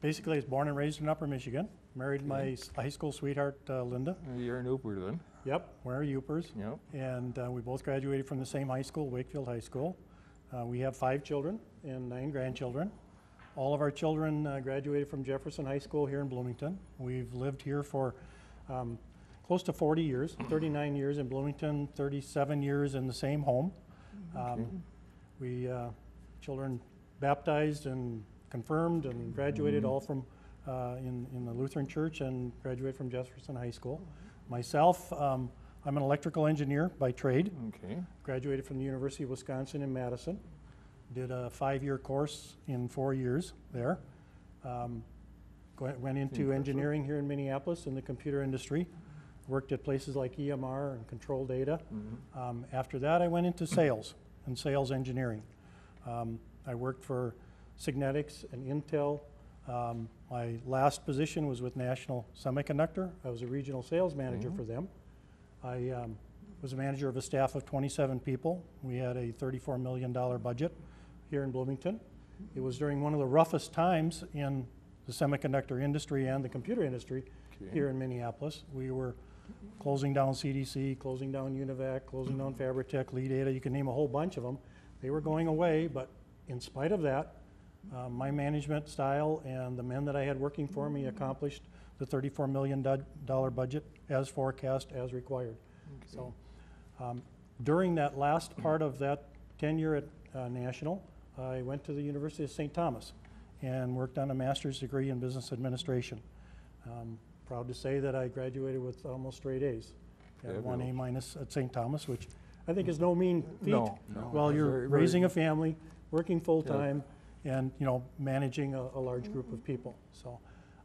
Basically, I was born and raised in Upper Michigan. Married my high school sweetheart, Linda. You're an Ooper then. Yep, we're Upers. Yep. And we both graduated from the same high school, Wakefield High School. We have 5 children and 9 grandchildren. All of our children graduated from Jefferson High School here in Bloomington. We've lived here for close to 40 years, 39 years in Bloomington, 37 years in the same home. Children baptized and confirmed and graduated all from in the Lutheran Church and graduated from Jefferson High School. Myself, I'm an electrical engineer by trade. Okay. Graduated from the University of Wisconsin in Madison. Did a 5-year course in 4 years there. Went into engineering here in Minneapolis in the computer industry. Worked at places like EMR and Control Data. After that, I went into sales and sales engineering. I worked for Signetics and Intel. My last position was with National Semiconductor. I was a regional sales manager for them. I was a manager of a staff of 27 people. We had a $34 million budget here in Bloomington. It was during one of the roughest times in the semiconductor industry and the computer industry here in Minneapolis. We were closing down CDC, closing down UNIVAC, closing down Fabritech, Lee Data, you can name a whole bunch of them. They were going away, but in spite of that, my management style and the men that I had working for me accomplished the $34 million budget as forecast, as required. So during that last part of that tenure at National, I went to the University of St. Thomas and worked on a master's degree in business administration. Proud to say that I graduated with almost straight A's. Got 1 A- at St. Thomas, which I think is no mean feat. No. While you're raising a family, working full-time, and managing a large group of people. So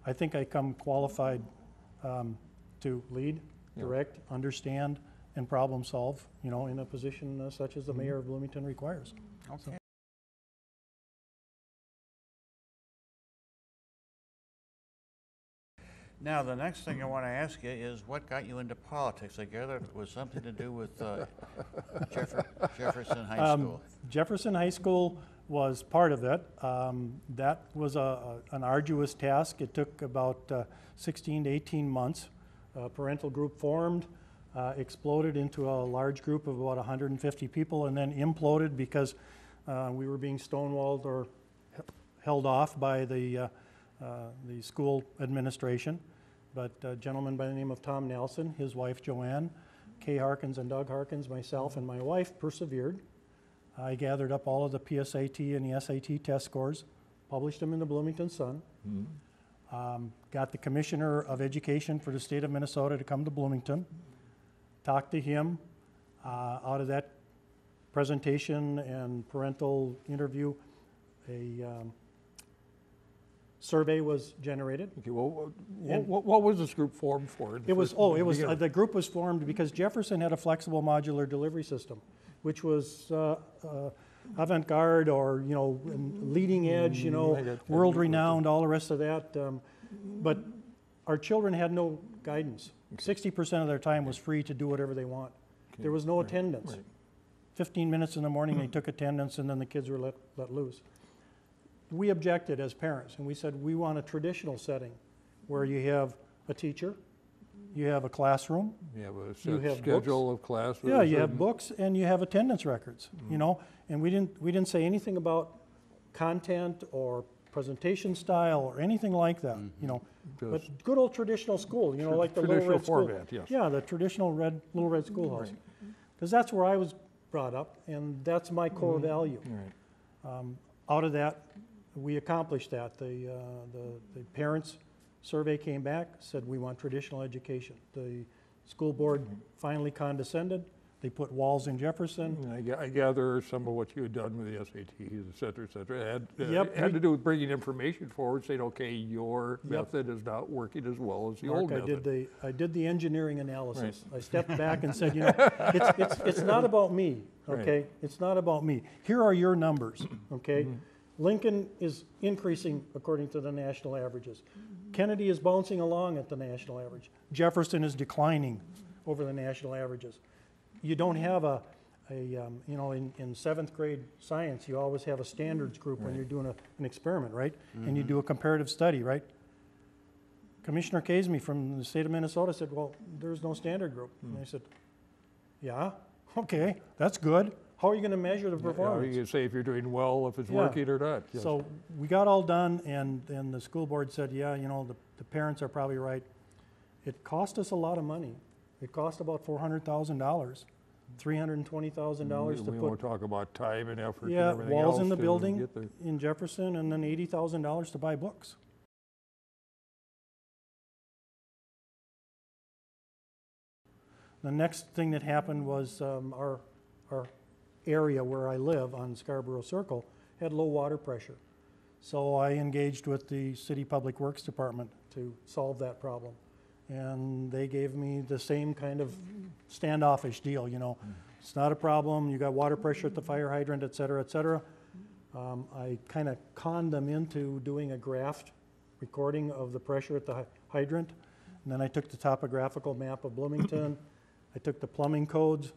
I think I come qualified to lead, direct, understand, and problem solve, in a position such as the mayor of Bloomington requires. Okay. So. Now, the next thing I want to ask you is what got you into politics? I gather it was something to do with Jefferson High School. Jefferson High School was part of it. That was an arduous task. It took about 16 to 18 months. A parental group formed, exploded into a large group of about 150 people, and then imploded because we were being stonewalled or held off by the school administration. But a gentleman by the name of Tom Nelson, his wife Joanne, Kay Harkins and Doug Harkins, myself and my wife persevered. I gathered up all of the PSAT and the SAT test scores, published them in the Bloomington Sun, got the Commissioner of Education for the state of Minnesota to come to Bloomington, talked to him. Out of that presentation and parental interview, a survey was generated. Okay, well, what was this group formed for? The group was formed because Jefferson had a flexible modular delivery system, which was avant-garde or leading edge, world-renowned, all the rest of that. But our children had no guidance. 60% of their time was free to do whatever they want. There was no attendance. 15 minutes in the morning they took attendance, and then the kids were let loose. We objected as parents, and we said we want a traditional setting where you have a teacher, you have a classroom, you have a set schedule of classes. Yeah, you have books and you have attendance records. And we didn't say anything about content or presentation style or anything like that. But good old traditional school, like the Little Red School. Yes. Yeah, the traditional Little Red Schoolhouse, because that's where I was brought up, and that's my core value. Out of that, we accomplished that. The parents' survey came back, said we want traditional education. The school board finally condescended. They put walls in Jefferson. I gather some of what you had done with the SATs, et cetera, had to do with bringing information forward, saying, okay, your method is not working as well as the old method. I did the engineering analysis. I stepped back and said, it's not about me, okay? It's not about me. Here are your numbers, okay? Lincoln is increasing according to the national averages. Kennedy is bouncing along at the national average. Jefferson is declining over the national averages. You don't have a you know, in 7th grade science, you always have a standards group when you're doing an experiment, right? And you do a comparative study, right? Commissioner Casey from the state of Minnesota said, well, there's no standard group. And I said, yeah, okay, that's good. How are you going to measure the performance? You can say if you're doing well, if it's Yeah. working or not. Yes. So we got all done, and the school board said, yeah, you know, the parents are probably right. It cost us a lot of money. It cost about $400,000, $320,000 to We put won't talk about time and effort and yeah, everything walls else in the to building get there. in Jefferson, and then $80,000 to buy books. The next thing that happened was our area where I live on Scarborough Circle had low water pressure. So I engaged with the City Public Works Department to solve that problem. And they gave me the same kind of standoffish deal, you know. It's not a problem, you got water pressure at the fire hydrant, et cetera, et cetera. I kind of conned them into doing a graphed recording of the pressure at the hydrant. And then I took the topographical map of Bloomington. I took the plumbing codes,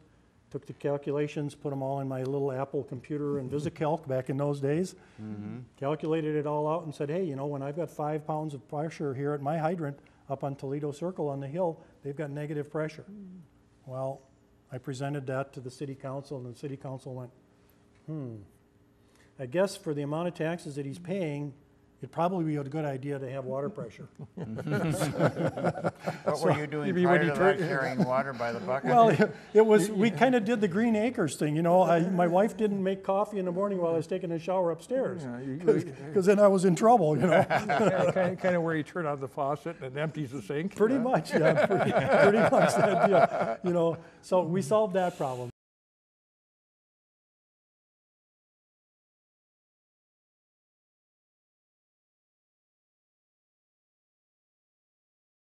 took the calculations, put them all in my little Apple computer in VisiCalc back in those days, calculated it all out and said, hey, you know, when I've got 5 pounds of pressure here at my hydrant up on Toledo Circle on the hill, they've got negative pressure. Well, I presented that to the city council, and the city council went, I guess for the amount of taxes that he's paying, it'd probably be a good idea to have water pressure. What were you doing you mean when prior you to turn- that, carrying water by the bucket? Well, it was, we kind of did the Green Acres thing, you know. My wife didn't make coffee in the morning while I was taking a shower upstairs, because then I was in trouble, you know. kind of where you turn on the faucet and it empties the sink. Pretty much, yeah, pretty much that deal, you know. So we solved that problem.